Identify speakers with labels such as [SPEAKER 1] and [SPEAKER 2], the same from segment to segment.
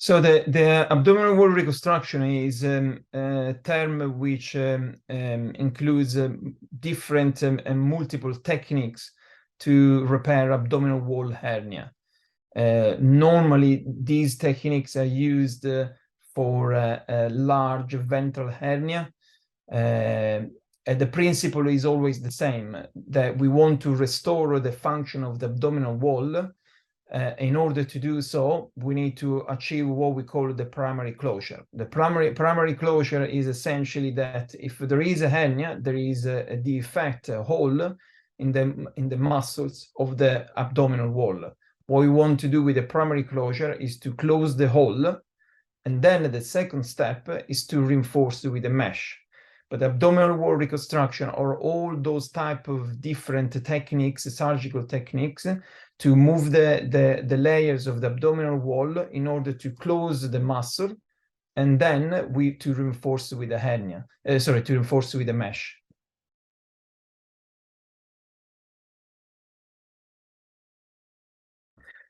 [SPEAKER 1] So the abdominal wall reconstruction is a term which includes different and multiple techniques to repair abdominal wall hernia. Normally, these techniques are used for a large ventral hernia. And the principle is always the same, that we want to restore the function of the abdominal wall. In order to do so, we need to achieve what we call the primary closure. The primary closure is essentially that if there is a hernia, there is a defect, a hole in the muscles of the abdominal wall. What we want to do with the primary closure is to close the hole, and then the second step is to reinforce with a mesh. But abdominal wall reconstruction are all those type of different techniques, surgical techniques, to move the layers of the abdominal wall in order to close the muscle, and then to reinforce with a hernia. To reinforce with a mesh.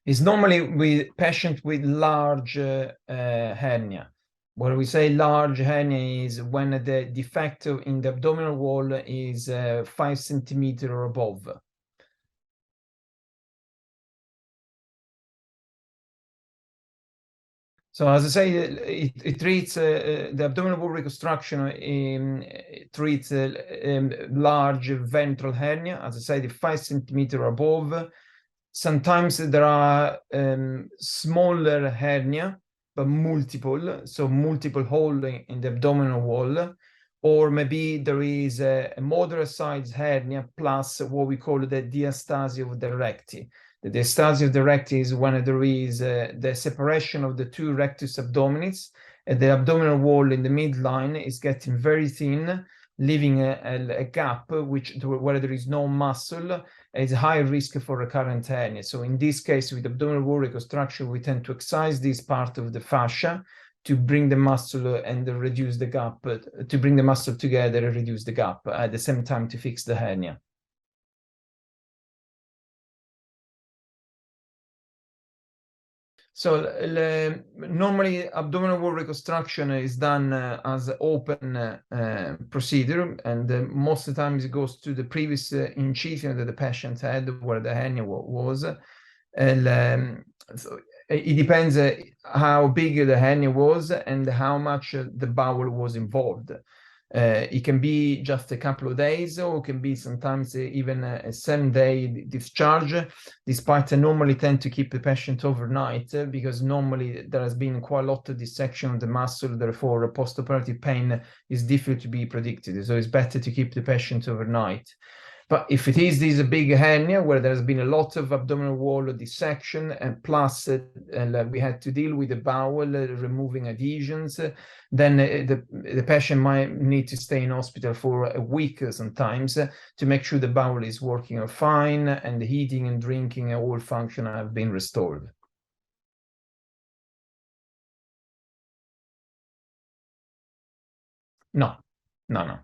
[SPEAKER 1] It's normally with patients with large hernia. What we say large hernia is when the defect in the abdominal wall is 5 centimeters or above. So as I say, it treats the abdominal wall reconstruction. It treats large ventral hernia, as I say, 5 centimeters or above. Sometimes there are smaller hernia, but multiple, so multiple holes in the abdominal wall, or maybe there is a moderate size hernia plus what we call the diastasis of the recti. The diastasis of the recti is when there is the separation of the two rectus abdominis, and the abdominal wall in the midline is getting very thin, leaving a gap where there is no muscle. Is high risk for recurrent hernia. So in this case, with abdominal wall reconstruction, we tend to excise this part of the fascia to bring the muscle and reduce the gap, to bring the muscle together and reduce the gap at the same time to fix the hernia. So normally abdominal wall reconstruction is done as an open procedure, and most of the times it goes to the previous incision that the patient had where the hernia was. And so it depends how big the hernia was and how much the bowel was involved. It can be just a couple of days, or it can be sometimes even a 7-day discharge. Despite I normally tend to keep the patient overnight because normally there has been quite a lot of dissection of the muscle, therefore post-operative pain is difficult to be predicted. So it's better to keep the patient overnight. But if it is this big hernia where there's been a lot of abdominal wall dissection, and plus we had to deal with the bowel, removing adhesions, then the patient might need to stay in hospital for a week sometimes to make sure the bowel is working fine and the heating and drinking all function have been restored. No, no, no.